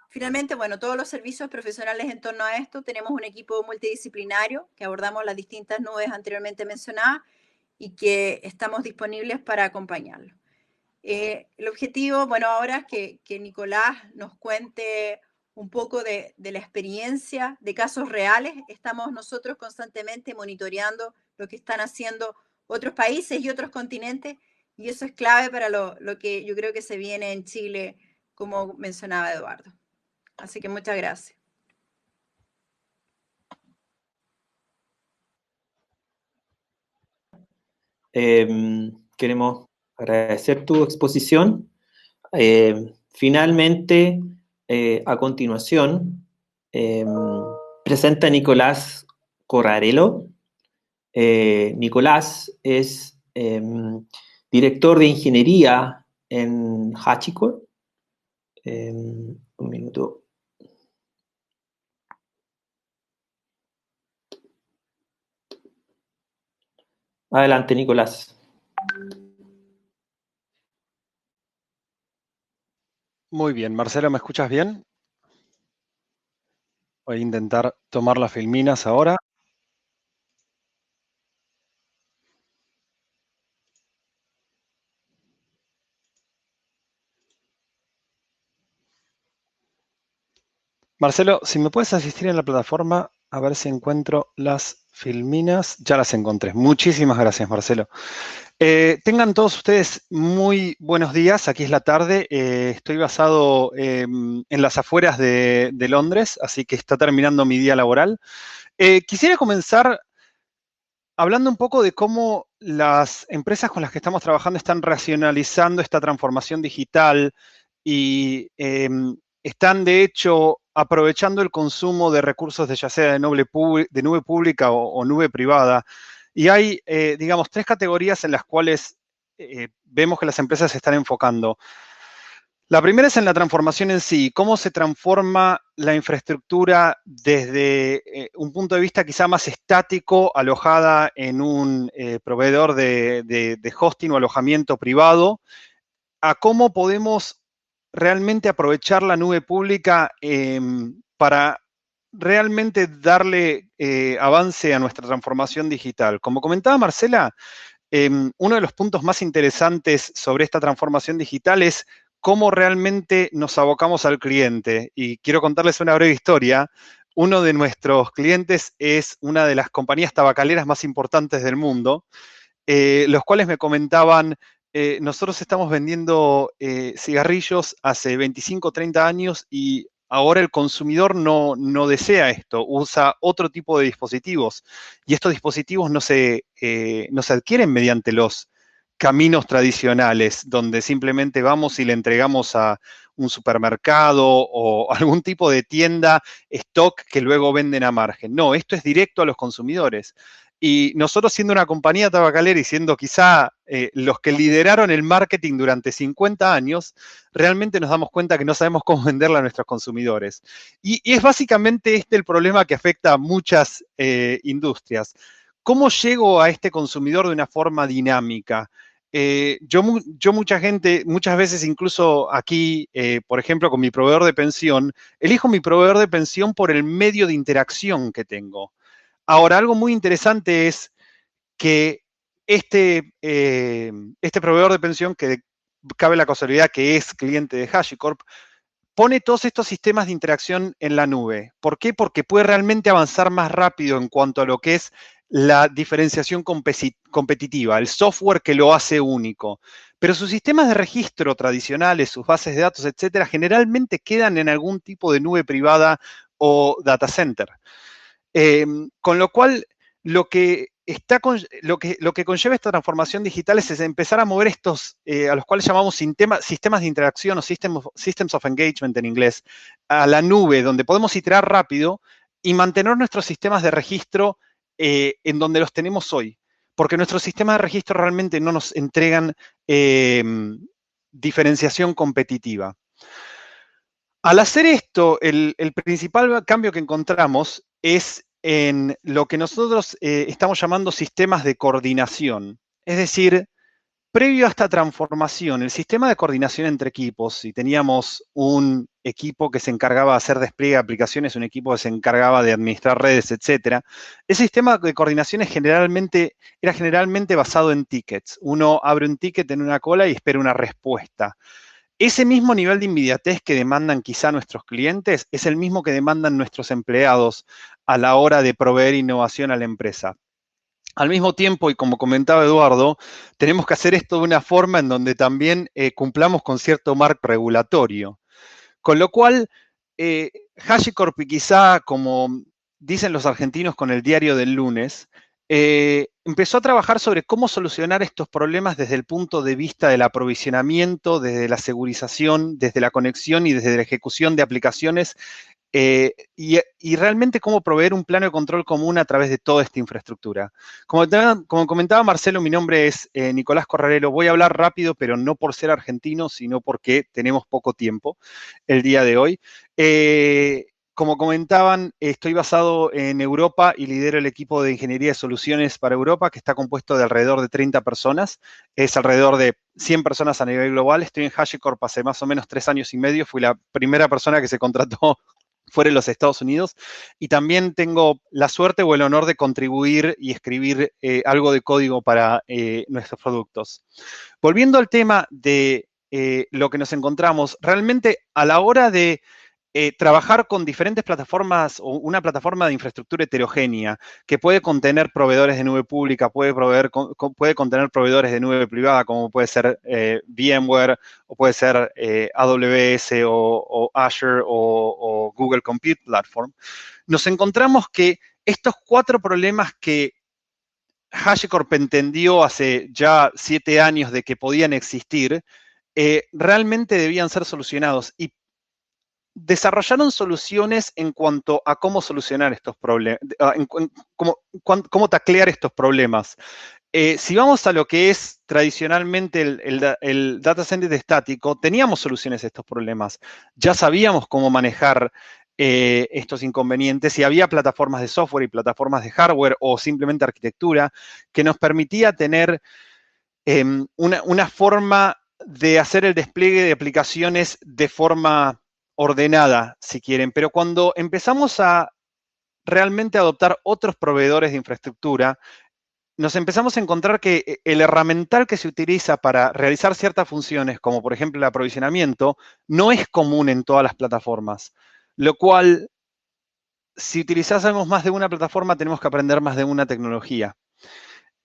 Finalmente, bueno, todos los servicios profesionales en torno a esto, tenemos un equipo multidisciplinario que abordamos las distintas nubes anteriormente mencionadas y que estamos disponibles para acompañarlo. El objetivo, bueno, ahora es que Nicolás nos cuente un poco de la experiencia, de casos reales. Estamos nosotros constantemente monitoreando lo que están haciendo otros países y otros continentes, y eso es clave para lo que yo creo que se viene en Chile, como mencionaba Eduardo. Así que muchas gracias. Queremos agradecer tu exposición. Finalmente, a continuación, presenta Nicolás Corrarello. Nicolás es director de ingeniería en HashiCorp. Un minuto. Adelante, Nicolás. Muy bien, Marcelo, ¿me escuchas bien? Voy a intentar tomar las filminas ahora. Marcelo, si me puedes asistir en la plataforma, a ver si encuentro las filminas. Ya las encontré. Muchísimas gracias, Marcelo. Tengan todos ustedes muy buenos días. Aquí es la tarde. Estoy basado en las afueras de Londres, así que está terminando mi día laboral. Quisiera comenzar hablando un poco de cómo las empresas con las que estamos trabajando están racionalizando esta transformación digital y están, de hecho, aprovechando el consumo de recursos de ya sea de nube pública o nube privada. Y hay, digamos, tres categorías en las cuales vemos que las empresas se están enfocando. La primera es en la transformación en sí, cómo se transforma la infraestructura desde un punto de vista quizá más estático, alojada en un proveedor de hosting o alojamiento privado, a cómo podemos realmente aprovechar la nube pública para realmente darle avance a nuestra transformación digital. Como comentaba Marcela, uno de los puntos más interesantes sobre esta transformación digital es cómo realmente nos abocamos al cliente. Y quiero contarles una breve historia. Uno de nuestros clientes es una de las compañías tabacaleras más importantes del mundo, los cuales me comentaban, nosotros estamos vendiendo cigarrillos hace 25 o 30 años y ahora el consumidor no desea esto, usa otro tipo de dispositivos. Y estos dispositivos no se adquieren mediante los caminos tradicionales, donde simplemente vamos y le entregamos a un supermercado o algún tipo de tienda stock que luego venden a margen. No, esto es directo a los consumidores. Y nosotros, siendo una compañía tabacalera y siendo quizá los que lideraron el marketing durante 50 años, realmente nos damos cuenta que no sabemos cómo venderla a nuestros consumidores. Y es básicamente este el problema que afecta a muchas industrias. ¿Cómo llego a este consumidor de una forma dinámica? Muchas veces, incluso aquí, por ejemplo, con mi proveedor de pensión, elijo mi proveedor de pensión por el medio de interacción que tengo. Ahora, algo muy interesante es que este proveedor de pensión, que cabe la casualidad que es cliente de HashiCorp, pone todos estos sistemas de interacción en la nube. ¿Por qué? Porque puede realmente avanzar más rápido en cuanto a lo que es la diferenciación competitiva, el software que lo hace único. Pero sus sistemas de registro tradicionales, sus bases de datos, etcétera, generalmente quedan en algún tipo de nube privada o data center. Con lo cual, lo que conlleva esta transformación digital es empezar a mover estos, a los cuales llamamos sistemas de interacción o systems of engagement en inglés, a la nube, donde podemos iterar rápido y mantener nuestros sistemas de registro en donde los tenemos hoy. Porque nuestros sistemas de registro realmente no nos entregan diferenciación competitiva. Al hacer esto, el principal cambio que encontramos es en lo que nosotros estamos llamando sistemas de coordinación. Es decir, previo a esta transformación, el sistema de coordinación entre equipos, si teníamos un equipo que se encargaba de hacer despliegue de aplicaciones, un equipo que se encargaba de administrar redes, etcétera, ese sistema de coordinación era generalmente basado en tickets. Uno abre un ticket en una cola y espera una respuesta. Ese mismo nivel de inmediatez que demandan quizá nuestros clientes es el mismo que demandan nuestros empleados a la hora de proveer innovación a la empresa. Al mismo tiempo, y como comentaba Eduardo, tenemos que hacer esto de una forma en donde también cumplamos con cierto marco regulatorio. Con lo cual, HashiCorp, y quizá como dicen los argentinos con el diario del lunes, empezó a trabajar sobre cómo solucionar estos problemas desde el punto de vista del aprovisionamiento, desde la segurización, desde la conexión y desde la ejecución de aplicaciones, y realmente cómo proveer un plano de control común a través de toda esta infraestructura. Como comentaba Marcelo, mi nombre es Nicolás Corralero. Voy a hablar rápido, pero no por ser argentino, sino porque tenemos poco tiempo el día de hoy. como comentaban, estoy basado en Europa y lidero el equipo de ingeniería de soluciones para Europa, que está compuesto de alrededor de 30 personas. Es alrededor de 100 personas a nivel global. Estoy en HashiCorp hace más o menos 3 años y medio. Fui la primera persona que se contrató fuera de los Estados Unidos. Y también tengo la suerte o el honor de contribuir y escribir algo de código para nuestros productos. Volviendo al tema de lo que nos encontramos, realmente a la hora de trabajar con diferentes plataformas o una plataforma de infraestructura heterogénea que puede contener proveedores de nube pública, puede contener proveedores de nube privada, como puede ser VMware, o puede ser AWS o Azure o Google Compute Platform, nos encontramos que estos 4 problemas que HashiCorp entendió hace ya 7 años de que podían existir, realmente debían ser solucionados. Y desarrollaron soluciones en cuanto a cómo solucionar estos problemas, cómo taclear estos problemas. Si vamos a lo que es tradicionalmente el data center estático, teníamos soluciones a estos problemas. Ya sabíamos cómo manejar estos inconvenientes y había plataformas de software y plataformas de hardware o simplemente arquitectura que nos permitía tener una forma de hacer el despliegue de aplicaciones de forma ordenada, si quieren. Pero cuando empezamos a realmente adoptar otros proveedores de infraestructura, nos empezamos a encontrar que el herramental que se utiliza para realizar ciertas funciones, como por ejemplo el aprovisionamiento, no es común en todas las plataformas, lo cual, si utilizásemos más de una plataforma, tenemos que aprender más de una tecnología.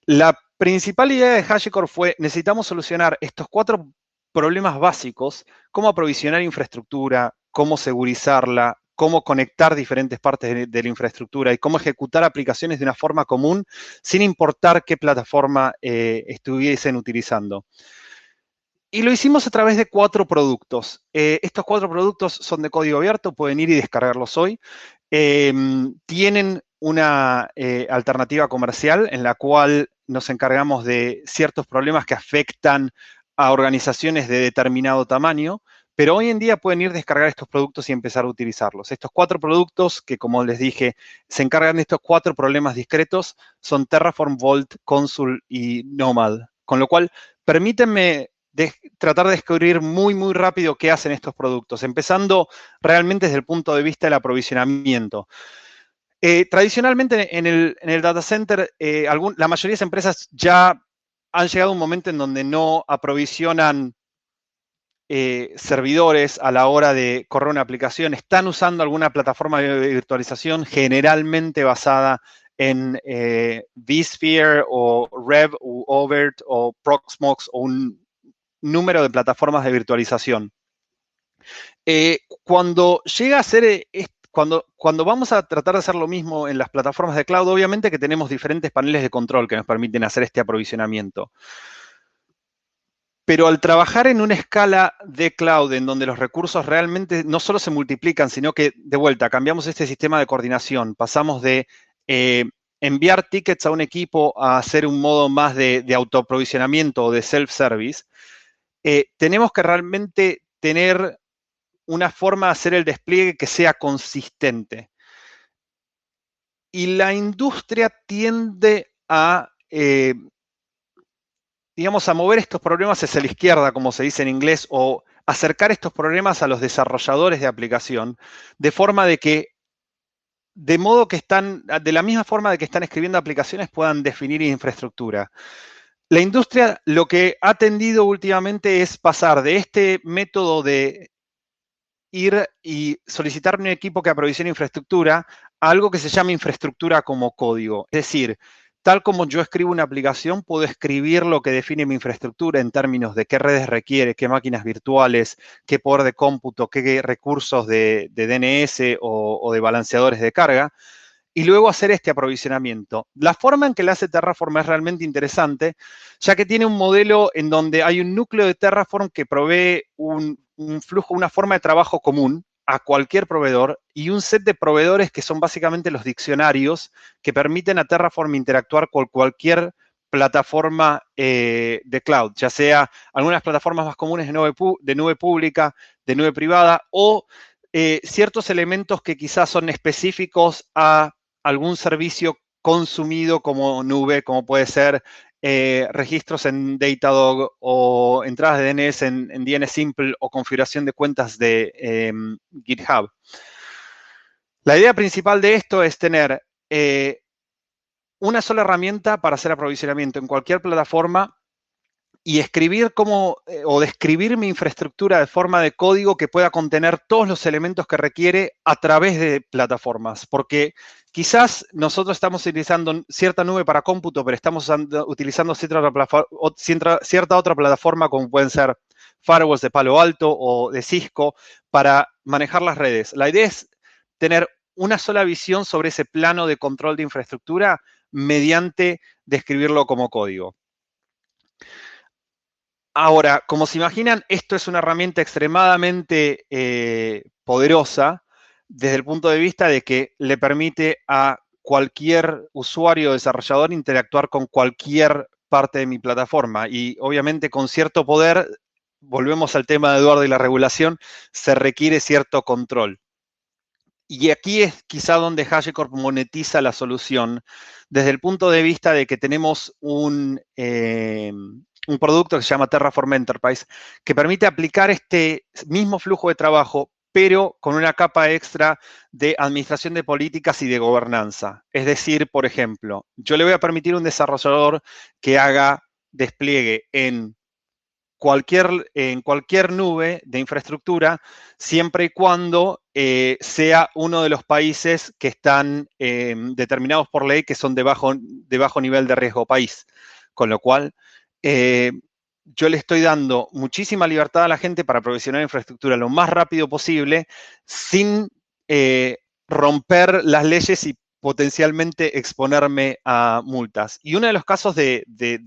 La principal idea de HashiCorp fue, necesitamos solucionar estos 4 problemas básicos: cómo aprovisionar infraestructura, cómo segurizarla, cómo conectar diferentes partes de la infraestructura y cómo ejecutar aplicaciones de una forma común sin importar qué plataforma estuviesen utilizando. Y lo hicimos a través de 4 productos. Estos 4 productos son de código abierto, pueden ir y descargarlos hoy. Tienen una alternativa comercial en la cual nos encargamos de ciertos problemas que afectan a organizaciones de determinado tamaño, pero hoy en día pueden ir a descargar estos productos y empezar a utilizarlos. Estos 4 productos que, como les dije, se encargan de estos 4 problemas discretos son Terraform, Vault, Consul y Nomad. Con lo cual, permítanme tratar de descubrir muy, muy rápido qué hacen estos productos, empezando realmente desde el punto de vista del aprovisionamiento. Tradicionalmente en el data center, la mayoría de las empresas ya han llegado a un momento en donde no aprovisionan servidores a la hora de correr una aplicación. Están usando alguna plataforma de virtualización generalmente basada en vSphere o Rev o Overt o Proxmox o un número de plataformas de virtualización. Cuando llega a ser cuando vamos a tratar de hacer lo mismo en las plataformas de cloud, obviamente que tenemos diferentes paneles de control que nos permiten hacer este aprovisionamiento. Pero al trabajar en una escala de cloud en donde los recursos realmente no solo se multiplican, sino que, de vuelta, cambiamos este sistema de coordinación. Pasamos de enviar tickets a un equipo a hacer un modo más de autoaprovisionamiento o de self-service. Tenemos que realmente tener una forma de hacer el despliegue que sea consistente. Y la industria tiende a, digamos, a mover estos problemas hacia la izquierda, como se dice en inglés, o acercar estos problemas a los desarrolladores de aplicación, de forma de que, de modo que están, de la misma forma de que están escribiendo aplicaciones, puedan definir infraestructura. La industria lo que ha tendido últimamente es pasar de este método de ir y solicitar un equipo que aprovisione infraestructura a algo que se llama infraestructura como código. Es decir, tal como yo escribo una aplicación, puedo escribir lo que define mi infraestructura en términos de qué redes requiere, qué máquinas virtuales, qué poder de cómputo, qué recursos de DNS o de balanceadores de carga, y luego hacer este aprovisionamiento. La forma en que lo hace Terraform es realmente interesante, ya que tiene un modelo en donde hay un núcleo de Terraform que provee un flujo, una forma de trabajo común a cualquier proveedor y un set de proveedores que son básicamente los diccionarios que permiten a Terraform interactuar con cualquier plataforma de cloud, ya sea algunas plataformas más comunes de nube pública, de nube privada o ciertos elementos que quizás son específicos a algún servicio consumido como nube, como puede ser registros en Datadog o entradas de DNS en DNS Simple o configuración de cuentas de GitHub. La idea principal de esto es tener una sola herramienta para hacer aprovisionamiento en cualquier plataforma y escribir o describir mi infraestructura de forma de código que pueda contener todos los elementos que requiere a través de plataformas. Porque quizás nosotros estamos utilizando cierta nube para cómputo, pero estamos utilizando cierta otra plataforma, como pueden ser firewalls de Palo Alto o de Cisco, para manejar las redes. La idea es tener una sola visión sobre ese plano de control de infraestructura mediante describirlo como código. Ahora, como se imaginan, esto es una herramienta extremadamente poderosa desde el punto de vista de que le permite a cualquier usuario o desarrollador interactuar con cualquier parte de mi plataforma. Y obviamente con cierto poder, volvemos al tema de Eduardo y la regulación, se requiere cierto control. Y aquí es quizá donde HashiCorp monetiza la solución, desde el punto de vista de que tenemos un producto que se llama Terraform Enterprise, que permite aplicar este mismo flujo de trabajo, pero con una capa extra de administración de políticas y de gobernanza. Es decir, por ejemplo, yo le voy a permitir a un desarrollador que haga despliegue en cualquier nube de infraestructura, siempre y cuando sea uno de los países que están determinados por ley, que son de bajo nivel de riesgo país. Con lo cual, yo le estoy dando muchísima libertad a la gente para provisionar infraestructura lo más rápido posible, sin romper las leyes y potencialmente exponerme a multas. Y uno de los casos de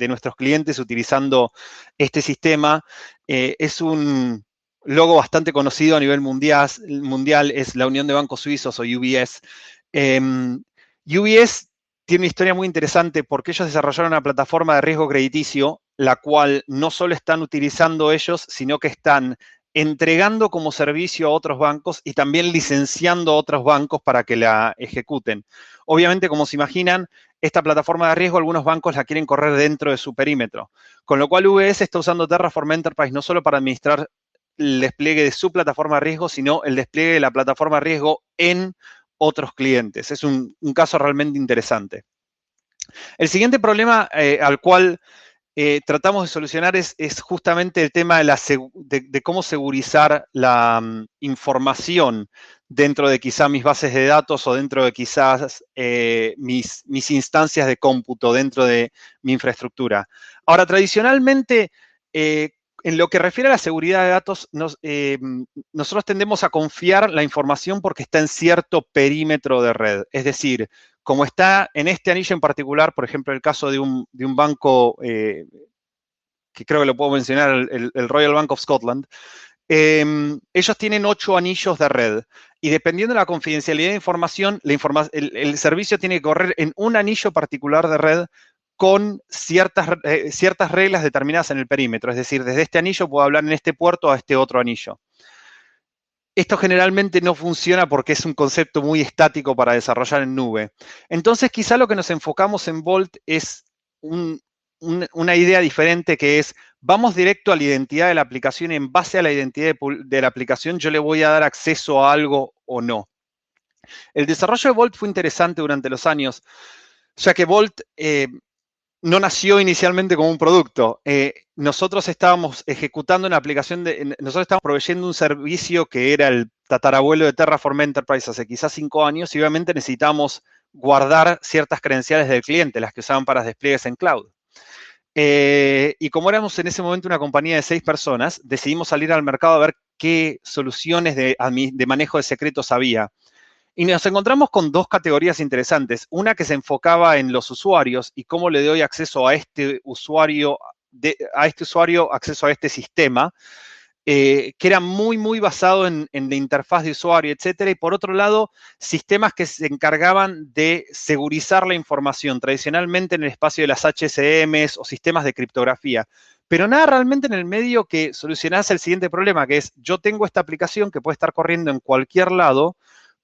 nuestros clientes utilizando este sistema es un logo bastante conocido a nivel mundial, es la Unión de Bancos Suizos o UBS. UBS tiene una historia muy interesante porque ellos desarrollaron una plataforma de riesgo crediticio, la cual no solo están utilizando ellos, sino que están entregando como servicio a otros bancos y también licenciando a otros bancos para que la ejecuten. Obviamente, como se imaginan, esta plataforma de riesgo, algunos bancos la quieren correr dentro de su perímetro, con lo cual UBS está usando Terraform Enterprise no solo para administrar el despliegue de su plataforma de riesgo, sino el despliegue de la plataforma de riesgo en otros clientes. Es un caso realmente interesante. El siguiente problema al cual tratamos de solucionar es justamente el tema de cómo segurizar la información dentro de quizá mis bases de datos o dentro de quizás mis instancias de cómputo dentro de mi infraestructura. Ahora, tradicionalmente, en lo que refiere a la seguridad de datos, nosotros tendemos a confiar la información porque está en cierto perímetro de red. Es decir, como está en este anillo en particular, por ejemplo, el caso de un banco, que creo que lo puedo mencionar, el Royal Bank of Scotland, ellos tienen 8 anillos de red. Y dependiendo de la confidencialidad de información, el servicio tiene que correr en un anillo particular de red con ciertas reglas determinadas en el perímetro. Es decir, desde este anillo puedo hablar en este puerto a este otro anillo. Esto generalmente no funciona porque es un concepto muy estático para desarrollar en nube. Entonces, quizá lo que nos enfocamos en Vault es una idea diferente, que es, vamos directo a la identidad de la aplicación y en base a la identidad de la aplicación yo le voy a dar acceso a algo o no. El desarrollo de Vault fue interesante durante los años, ya que Vault no nació inicialmente como un producto. Nosotros estábamos ejecutando una aplicación, nosotros estábamos proveyendo un servicio que era el tatarabuelo de Terraform Enterprise hace quizás 5 años y obviamente necesitamos guardar ciertas credenciales del cliente, las que usaban para despliegues en cloud. Y como éramos en ese momento una compañía de 6 personas, decidimos salir al mercado a ver qué soluciones de manejo de secretos había. Y nos encontramos con 2 categorías interesantes. Una que se enfocaba en los usuarios y cómo le doy acceso a este usuario, acceso a este sistema, que era muy, muy basado en la interfaz de usuario, etcétera. Y por otro lado, sistemas que se encargaban de segurizar la información, tradicionalmente en el espacio de las HCMs o sistemas de criptografía. pero nada realmente en el medio que solucionase el siguiente problema, que es, yo tengo esta aplicación que puede estar corriendo en cualquier lado,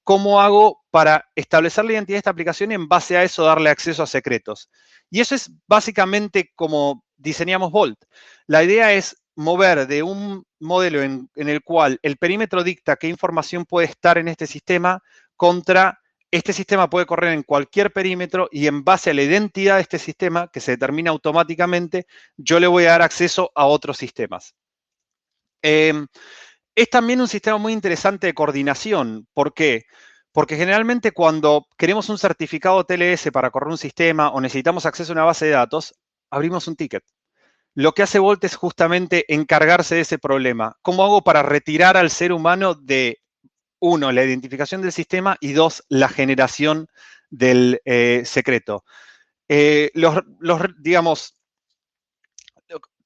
¿cómo hago para establecer la identidad de esta aplicación y en base a eso darle acceso a secretos? Y eso es básicamente como diseñamos Vault. La idea es mover de un modelo en el cual el perímetro dicta qué información puede estar en este sistema contra este sistema puede correr en cualquier perímetro y en base a la identidad de este sistema, que se determina automáticamente, yo le voy a dar acceso a otros sistemas. Es también un sistema muy interesante de coordinación. ¿Por qué? Porque generalmente cuando queremos un certificado TLS para correr un sistema o necesitamos acceso a una base de datos, abrimos un ticket. Lo que hace Vault es justamente encargarse de ese problema. ¿Cómo hago para retirar al ser humano de, uno, la identificación del sistema y dos, la generación del secreto? Digamos,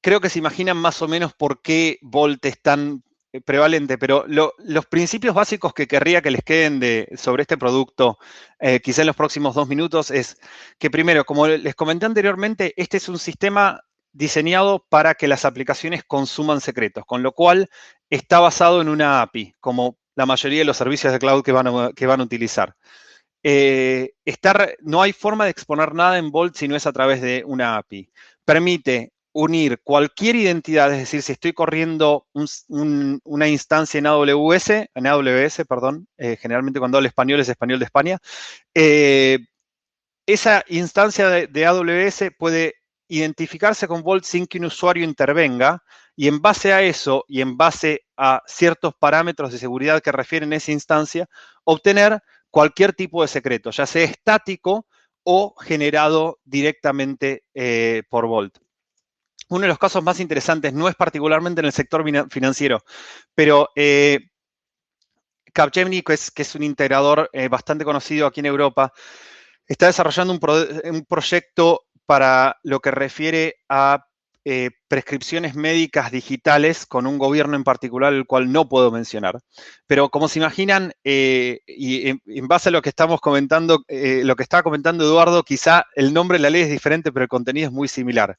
creo que se imaginan más o menos por qué Vault es tan prevalente, pero los principios básicos que querría que les queden sobre este producto, quizá en los próximos 2 minutos, es que primero, como les comenté anteriormente, este es un sistema diseñado para que las aplicaciones consuman secretos, con lo cual está basado en una API, como la mayoría de los servicios de cloud que van a utilizar. No hay forma de exponer nada en Vault si no es a través de una API. Permite unir cualquier identidad, es decir, si estoy corriendo una instancia en AWS, generalmente cuando hablo español es español de España, esa instancia de AWS puede identificarse con Vault sin que un usuario intervenga y en base a eso y en base a ciertos parámetros de seguridad que refieren a esa instancia, obtener cualquier tipo de secreto, ya sea estático o generado directamente por Vault. Uno de los casos más interesantes, no es particularmente en el sector financiero, pero Capgemini, que es un integrador bastante conocido aquí en Europa, está desarrollando un proyecto para lo que refiere a prescripciones médicas digitales con un gobierno en particular, el cual no puedo mencionar. Pero como se imaginan, y en base a lo que estamos comentando, lo que estaba comentando Eduardo, quizá el nombre de la ley es diferente, pero el contenido es muy similar,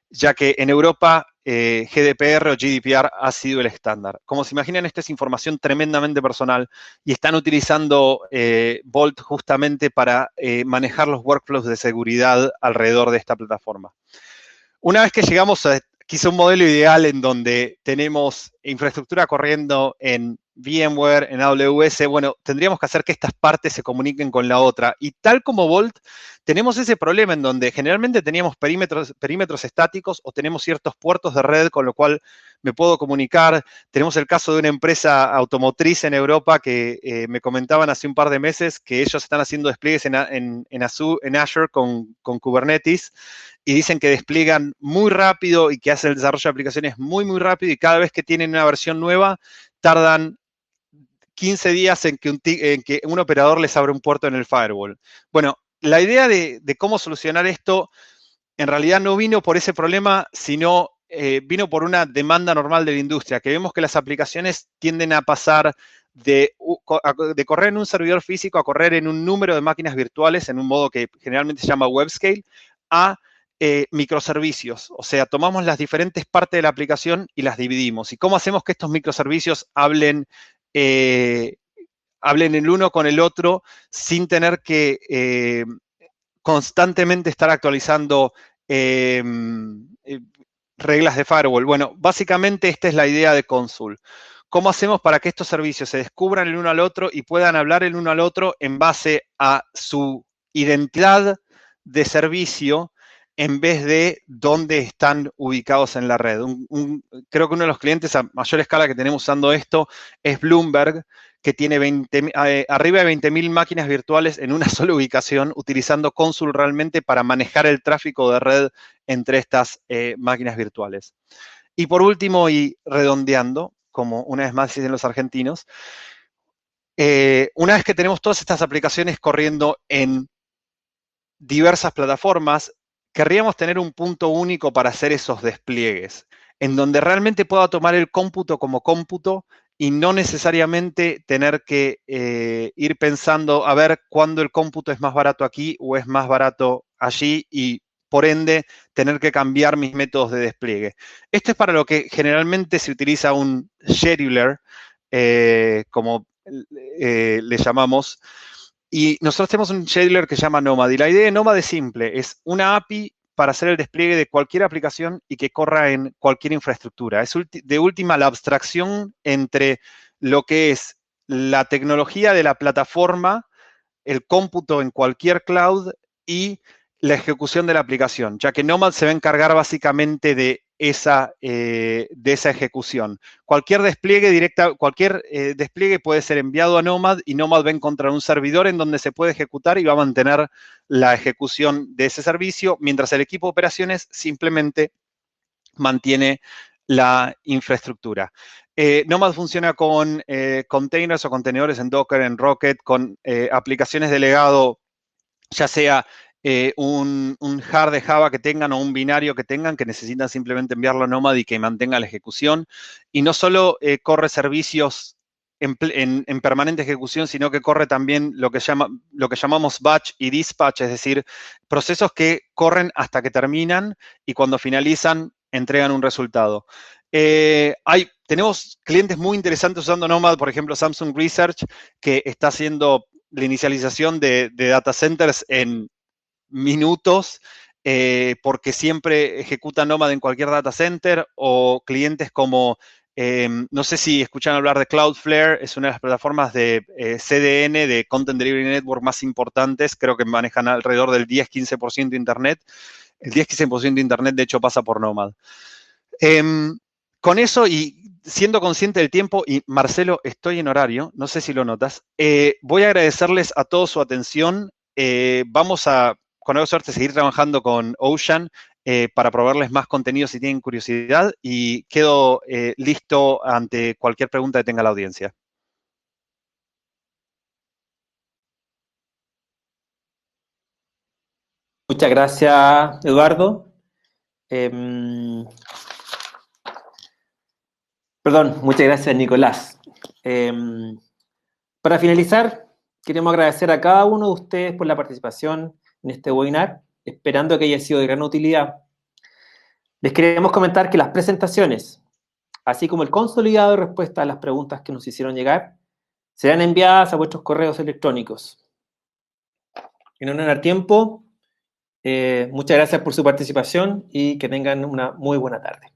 ya que en Europa GDPR o GDPR ha sido el estándar. Como se imaginan, esta es información tremendamente personal y están utilizando Vault justamente para manejar los workflows de seguridad alrededor de esta plataforma. Una vez que llegamos a quizá un modelo ideal en donde tenemos infraestructura corriendo en VMware, en AWS, bueno, tendríamos que hacer que estas partes se comuniquen con la otra. Y tal como Vault, tenemos ese problema en donde generalmente teníamos perímetros estáticos o tenemos ciertos puertos de red con lo cual me puedo comunicar. Tenemos el caso de una empresa automotriz en Europa que me comentaban hace un par de meses que ellos están haciendo despliegues en Azure con Kubernetes y dicen que despliegan muy rápido y que hacen el desarrollo de aplicaciones muy, muy rápido y cada vez que tienen una versión nueva tardan 15 días en que un operador les abre un puerto en el firewall. Bueno, la idea de cómo solucionar esto en realidad no vino por ese problema, sino vino por una demanda normal de la industria, que vemos que las aplicaciones tienden a pasar de correr en un servidor físico a correr en un número de máquinas virtuales, en un modo que generalmente se llama web scale, a microservicios. O sea, tomamos las diferentes partes de la aplicación y las dividimos. ¿Y cómo hacemos que estos microservicios hablen el uno con el otro sin tener que constantemente estar actualizando reglas de firewall? Bueno, básicamente esta es la idea de Consul. ¿Cómo hacemos para que estos servicios se descubran el uno al otro y puedan hablar el uno al otro en base a su identidad de servicio en vez de dónde están ubicados en la red? Creo que uno de los clientes a mayor escala que tenemos usando esto es Bloomberg, que tiene arriba de 20.000 máquinas virtuales en una sola ubicación, utilizando Consul realmente para manejar el tráfico de red entre estas máquinas virtuales. Y por último, y redondeando, como una vez más dicen los argentinos, una vez que tenemos todas estas aplicaciones corriendo en diversas plataformas, querríamos tener un punto único para hacer esos despliegues, en donde realmente pueda tomar el cómputo como cómputo y no necesariamente tener que ir pensando a ver cuándo el cómputo es más barato aquí o es más barato allí y por ende, tener que cambiar mis métodos de despliegue. Esto es para lo que generalmente se utiliza un scheduler, como le llamamos, y nosotros tenemos un scheduler que se llama Nomad, y la idea de Nomad es simple, es una API para hacer el despliegue de cualquier aplicación y que corra en cualquier infraestructura. Es de última la abstracción entre lo que es la tecnología de la plataforma, el cómputo en cualquier cloud y la ejecución de la aplicación, ya que Nomad se va a encargar básicamente de esa ejecución. Cualquier despliegue puede ser enviado a Nomad y Nomad va a encontrar un servidor en donde se puede ejecutar y va a mantener la ejecución de ese servicio, mientras el equipo de operaciones simplemente mantiene la infraestructura. Nomad funciona con containers o contenedores en Docker, en Rocket, con aplicaciones de legado, ya sea un jar de Java que tengan o un binario que tengan, que necesitan simplemente enviarlo a Nomad y que mantenga la ejecución. Y no solo corre servicios en permanente ejecución, sino que corre también lo que llamamos batch y dispatch, es decir, procesos que corren hasta que terminan y cuando finalizan entregan un resultado. Tenemos clientes muy interesantes usando Nomad, por ejemplo, Samsung Research, que está haciendo la inicialización de data centers en minutos, porque siempre ejecuta Nomad en cualquier data center, o clientes como, no sé si escuchan hablar de Cloudflare, es una de las plataformas de CDN, de Content Delivery Network más importantes, creo que manejan alrededor del 10-15% de Internet. El 10-15% de Internet, de hecho, pasa por Nomad. Con eso y siendo consciente del tiempo, y Marcelo, estoy en horario, no sé si lo notas, voy a agradecerles a todos su atención. Vamos a, con algo suerte, seguir trabajando con Ocean para probarles más contenido si tienen curiosidad, y quedo listo ante cualquier pregunta que tenga la audiencia. Muchas gracias, Eduardo. Perdón, muchas gracias, Nicolás. Para finalizar, queremos agradecer a cada uno de ustedes por la participación en este webinar, esperando que haya sido de gran utilidad. Les queremos comentar que las presentaciones, así como el consolidado de respuesta a las preguntas que nos hicieron llegar, serán enviadas a vuestros correos electrónicos. En honor al tiempo, muchas gracias por su participación y que tengan una muy buena tarde.